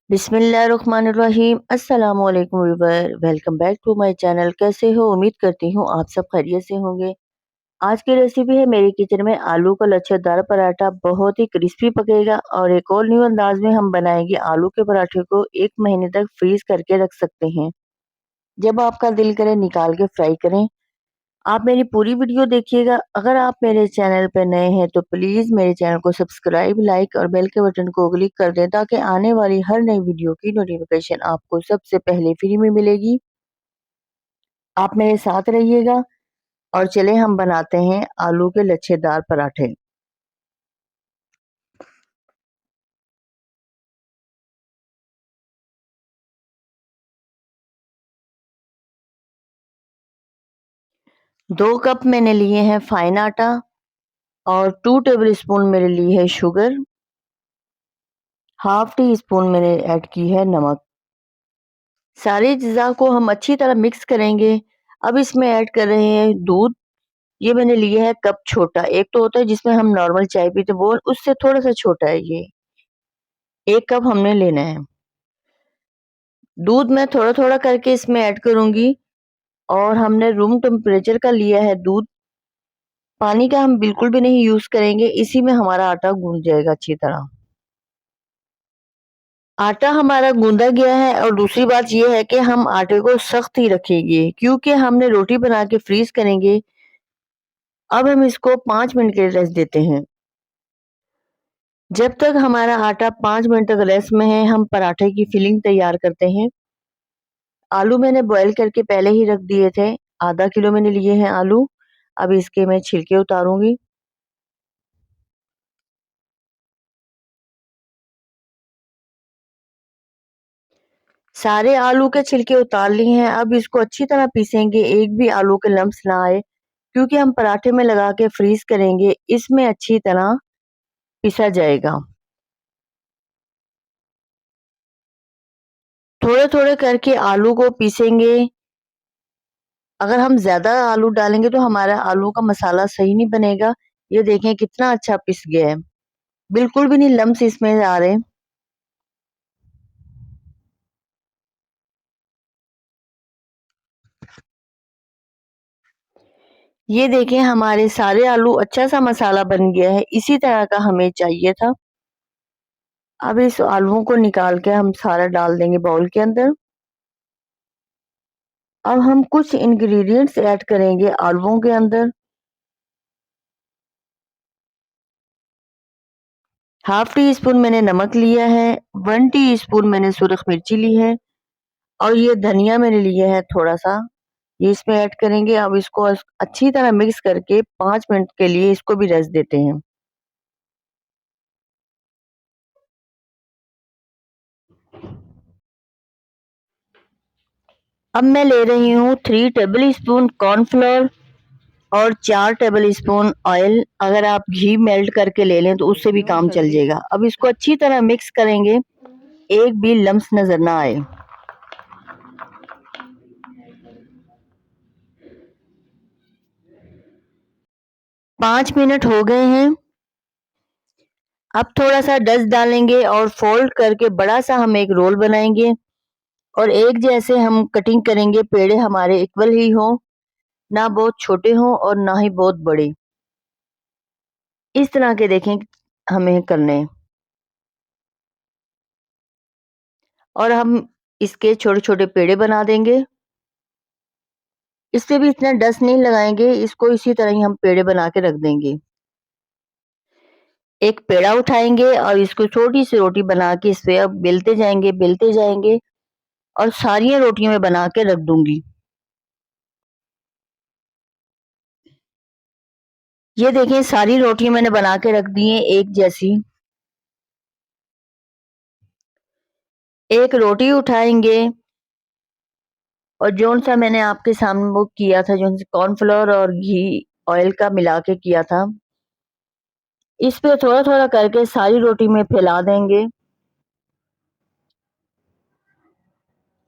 बिस्मिल्लाहिर्रहमानिर्रहीम। अस्सलाम वालेकुम viewer, welcome back to my channel. कैसे हो? उम्मीद करती हूँ आप सब खैरियत से होंगे। आज की रेसिपी है मेरी किचन में आलू का लच्छेदार पराठा। बहुत ही क्रिस्पी पकेगा और एक और न्यू अंदाज में हम बनाएंगे आलू के पराठे को। 1 महीने तक फ्रीज करके रख सकते हैं। जब आपका दिल करे निकाल के फ्राई करें। आप मेरी पूरी वीडियो देखिएगा। अगर आप मेरे चैनल पर नए हैं तो प्लीज मेरे चैनल को सब्सक्राइब, लाइक और बेल के बटन को क्लिक कर दें ताकि आने वाली हर नई वीडियो की नोटिफिकेशन आपको सबसे पहले फ्री में मिलेगी। आप मेरे साथ रहिएगा और चले हम बनाते हैं आलू के लच्छेदार पराठे। दो कप मैंने लिए हैं फाइन आटा और 2 टेबल स्पून मेरे लिए है शुगर। हाफ टी स्पून मैंने ऐड की है नमक। सारी चीज़ों को हम अच्छी तरह मिक्स करेंगे। अब इसमें ऐड कर रहे हैं दूध। ये मैंने लिया है कप छोटा। एक तो होता है जिसमें हम नॉर्मल चाय पीते वो, उससे थोड़ा सा छोटा है ये। 1 कप हमने लेना है। दूध मैं थोड़ा थोड़ा करके इसमें ऐड करूंगी और हमने रूम टेम्परेचर का लिया है दूध। पानी का हम बिल्कुल भी नहीं यूज करेंगे, इसी में हमारा आटा गूंद जाएगा अच्छी तरह। आटा हमारा गूंदा गया है और दूसरी बात यह है कि हम आटे को सख्त ही रखेंगे क्योंकि हमने रोटी बना के फ्रीज करेंगे। अब हम इसको 5 मिनट के लिए रेस्ट देते हैं। जब तक हमारा आटा 5 मिनट तक रेस्ट में है हम पराठे की फिलिंग तैयार करते हैं। आलू मैंने बॉईल करके पहले ही रख दिए थे। आधा किलो मैंने लिए हैं आलू। अब इसके मैं छिलके उतारूंगी। सारे आलू के छिलके उतार लिए हैं। अब इसको अच्छी तरह पीसेंगे, एक भी आलू के लम्स ना आए क्योंकि हम पराठे में लगा के फ्रीज करेंगे। इसमें अच्छी तरह पिसा जाएगा। थोड़े थोड़े करके आलू को पीसेंगे। अगर हम ज्यादा आलू डालेंगे तो हमारा आलू का मसाला सही नहीं बनेगा। ये देखें कितना अच्छा पिस गया है, बिल्कुल भी नहीं लम्स इसमें आ रहे। ये देखें हमारे सारे आलू अच्छा सा मसाला बन गया है, इसी तरह का हमें चाहिए था। अब इस आलूओं को निकाल के हम सारा डाल देंगे बाउल के अंदर। अब हम कुछ इंग्रेडिएंट्स ऐड करेंगे आलूओं के अंदर। हाफ टी स्पून मैंने नमक लिया है। 1 टीस्पून मैंने सुरख मिर्ची ली है और ये धनिया मैंने लिया है थोड़ा सा, ये इसमें ऐड करेंगे। अब इसको अच्छी तरह मिक्स करके 5 मिनट के लिए इसको भी रेस्ट देते हैं। अब मैं ले रही हूँ 3 टेबल स्पून कॉर्नफ्लोर और 4 टेबल स्पून ऑयल। अगर आप घी मेल्ट करके ले लें तो उससे भी काम चल जाएगा। अब इसको अच्छी तरह मिक्स करेंगे, एक भी लम्स नजर ना आए। 5 मिनट हो गए हैं। अब थोड़ा सा डस्ट डालेंगे और फोल्ड करके बड़ा सा हम एक रोल बनाएंगे और एक जैसे हम कटिंग करेंगे। पेड़े हमारे इक्वल ही हो, ना बहुत छोटे हों और ना ही बहुत बड़े। इस तरह के देखें हमें करने। और हम इसके छोटे छोटे पेड़े बना देंगे। इससे भी इतना डस्ट नहीं लगाएंगे, इसको इसी तरह ही हम पेड़े बना के रख देंगे। एक पेड़ा उठाएंगे और इसको छोटी सी रोटी बना के इस पे अब बेलते जाएंगे और सारी रोटियां मैं बना के रख दूंगी। ये देखें सारी रोटियां मैंने बना के रख दी हैं एक जैसी। एक रोटी उठाएंगे और जोन सा मैंने आपके सामने वो किया था, जो कॉर्नफ्लोर और घी ऑयल का मिला के किया था, इस पे थोड़ा थोड़ा करके सारी रोटी में फैला देंगे।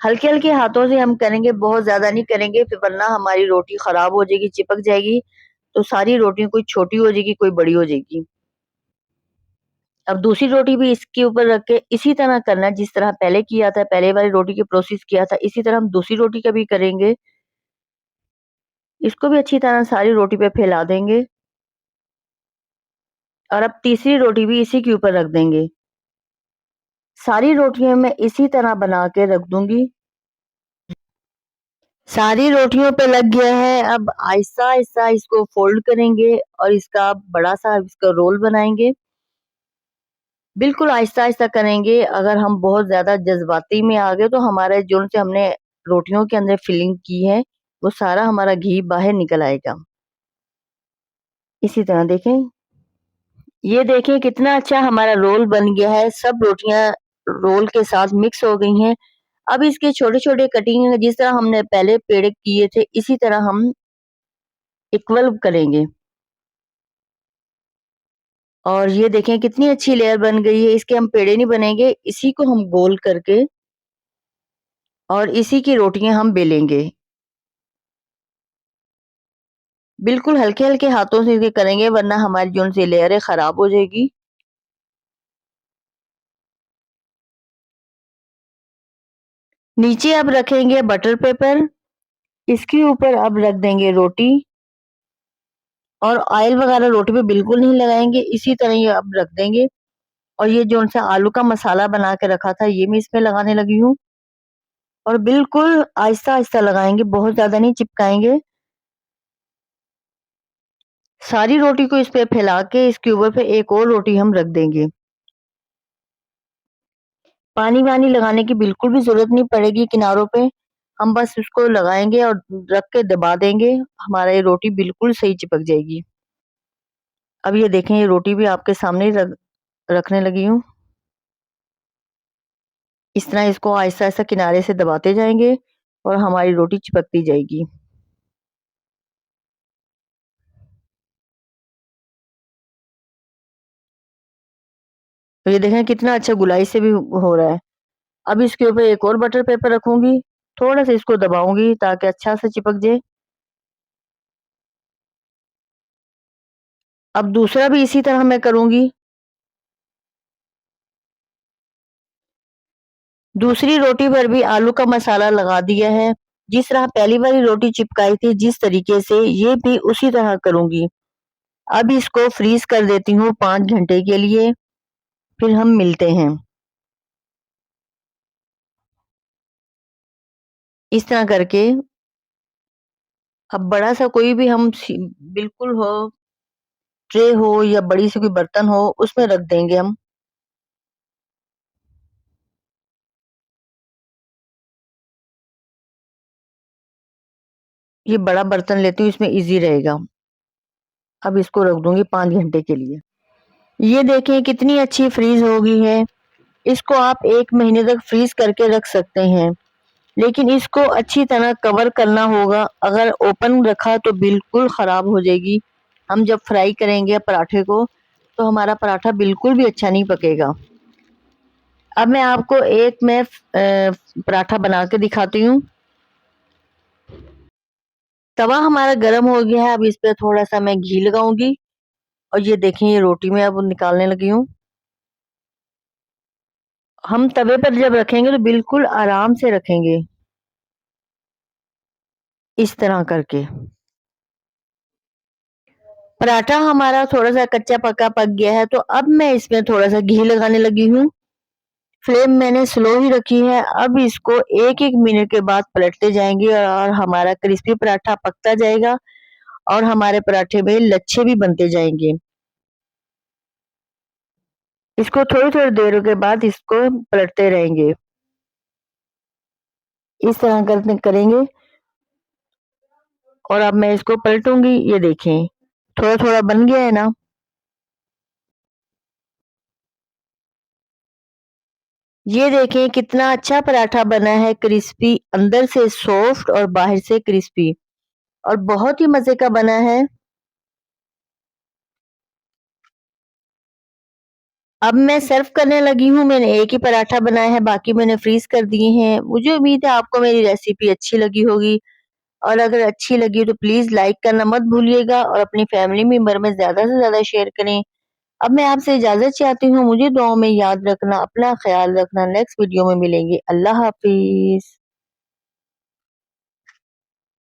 हल्के हल्के हाथों से हम करेंगे, बहुत ज्यादा नहीं करेंगे फिर वरना हमारी रोटी खराब हो जाएगी, चिपक जाएगी। तो सारी रोटियां कोई छोटी हो जाएगी कोई बड़ी हो जाएगी। अब दूसरी रोटी भी इसके ऊपर रख के इसी तरह करना है जिस तरह पहले किया था, पहले वाली रोटी की प्रोसेस किया था, इसी तरह हम दूसरी रोटी का भी करेंगे। इसको भी अच्छी तरह सारी रोटी पे फैला देंगे और अब तीसरी रोटी भी इसी के ऊपर रख देंगे। सारी रोटियां मैं इसी तरह बना के रख दूंगी। सारी रोटियों पे लग गया है। अब आहिस्ता-आहिस्ता इसको फ़ोल्ड करेंगे और इसका बड़ा-सा इसका रोल बनाएँगे। बिल्कुल आहिस्ता-आहिस्ता करेंगे, अगर हम बहुत ज़्यादा जज़्बाती में आ गए तो हमारे जो से हमने रोटियों के अंदर फिलिंग की है, वो सारा हमारा घी बाहर निकल आएगा। इसी तरह देखें, ये देखें कितना अच्छा हमारा रोल बन गया है, सब रोटियाँ रोल के साथ मिक्स हो गई हैं। अब इसके छोटे-छोटे कटिंग जिस तरह हमने पहले पेड़े किए थे, इसी तरह हम इक्वल करेंगे। और ये देखें कितनी अच्छी लेयर बन गई है, इसके हम पेड़े नहीं बनेंगे, इसी को हम गोल करके और इसी की रोटियाँ हम बेलेंगे। बिल्कुल हल्के-हल्के हाथों से इसे करेंगे वरना हमारी जो सी लेयर है खराब हो जाएगी। नीचे अब रखेंगे बटर पेपर, इसके ऊपर अब रख देंगे रोटी और ऑयल वगैरह रोटी पे बिल्कुल नहीं लगाएँगे, इसी तरह ये अब रख देंगे और ये जो-सा आलू का मसाला बना के रखा था, ये मैं इसमें लगाने लगी हूँ और बिल्कुल आहिस्ता-आहिस्ता लगाएँगे, बहुत ज़्यादा नहीं चिपकाएँगे। सारी रोटी को इस पे फैला के इसके ऊपर पे एक और रोटी हम रख देंगे। पानी-वानी लगाने की बिल्कुल भी ज़रूरत नहीं पड़ेगी किनारों पे, हम बस उसको लगाएँगे और रख के दबा देंगे, हमारा ये रोटी बिल्कुल सही चिपक जाएगी। अब ये देखें ये रोटी भी आपके सामने ही रखने लगी हूँ। इस तरह इसको आहिस्ता-आहिस्ता किनारे से दबाते जाएँगे और हमारी रोटी चिपकती जाएगी। तो ये देखें कितना अच्छा गोलाई से भी हो रहा है। अब इसके ऊपर एक और बटर पेपर रखूँगी, थोड़ा-सा इसको दबाऊँगी ताकि अच्छा से चिपक जाए। अब दूसरा भी इसी तरह मैं करूँगी। दूसरी रोटी पर भी आलू का मसाला लगा दिया है। जिस तरह पहली वाली रोटी चिपकाई थी जिस तरीके से ये भी उसी तरह करूँगी। अब इसको फ्रीज़ कर देती हूँ 5 घंटे के लिए, फिर हम मिलते हैं। इस तरह करके अब बड़ा-सा कोई भी हम बिल्कुल हो, ट्रे हो या बड़ी सी कोई बर्तन हो, उसमें रख देंगे हम। ये बड़ा बर्तन लेती हूँ इसमें ईज़ी रहेगा। अब इसको रख दूँगी 5 घंटे के लिए। ये देखें कितनी अच्छी फ्रीज़ हो गई है। इसको आप 1 महीने तक फ्रीज़ करके रख सकते हैं। लेकिन इसको अच्छी तरह कवर करना होगा, अगर ओपन रखा तो बिल्कुल ख़राब हो जाएगी। हम जब फ्राई करेंगे पराठे को, तो हमारा पराठा बिल्कुल भी अच्छा नहीं पकेगा। अब मैं आपको एक मैं पराठा बना के दिखाती हूँ। तवा हमारा गरम हो गया है, अब इस पे थोड़ा-सा मैं घी लगाऊँगी और ये देखें ये रोटी मैं अब निकालने लगी हूँ। हम तवे पर जब रखेंगे तो बिल्कुल आराम से रखेंगे, इस तरह करके। पराठा हमारा थोड़ा-सा कच्चा-पक्का पक गया है, तो अब मैं इसमें थोड़ा-सा घी लगाने लगी हूँ। फ्लेम मैंने स्लो ही रखी है, अब इसको 1-1 मिनट के बाद पलटते जाएँगे और हमारा क्रिस्पी पराठा पकता जाएगा और हमारे पराठे में लच्छे भी बनते जाएँगे। इसको थोड़ी-थोड़ी देर के बाद इसको पलटते रहेंगे। इस तरह करते करेंगे और अब मैं इसको पलटूँगी, ये देखें, थोड़ा-थोड़ा बन गया है ना? ये देखें कितना अच्छा पराठा बना है, क्रिस्पी, अंदर से सॉफ्ट और बाहर से क्रिस्पी और बहुत ही मज़े का बना है। अब मैं सर्व करने लगी हूँ, मैंने एक ही पराठा बनाया है, बाकी मैंने फ्रीज़ कर दिए हैं। मुझे उम्मीद है आपको मेरी रेसिपी अच्छी लगी होगी और अगर अच्छी लगी तो प्लीज़ लाइक करना मत भूलिएगा और अपनी फैमिली मेंबर में ज़्यादा से ज़्यादा शेयर करें। अब मैं आपसे इजाज़त चाहती हूँ, मुझे दुआओं में याद रखना, अपना ख़्याल रखना, नेक्स्ट वीडियो में मिलेंगे। अल्लाह हाफ़िज़।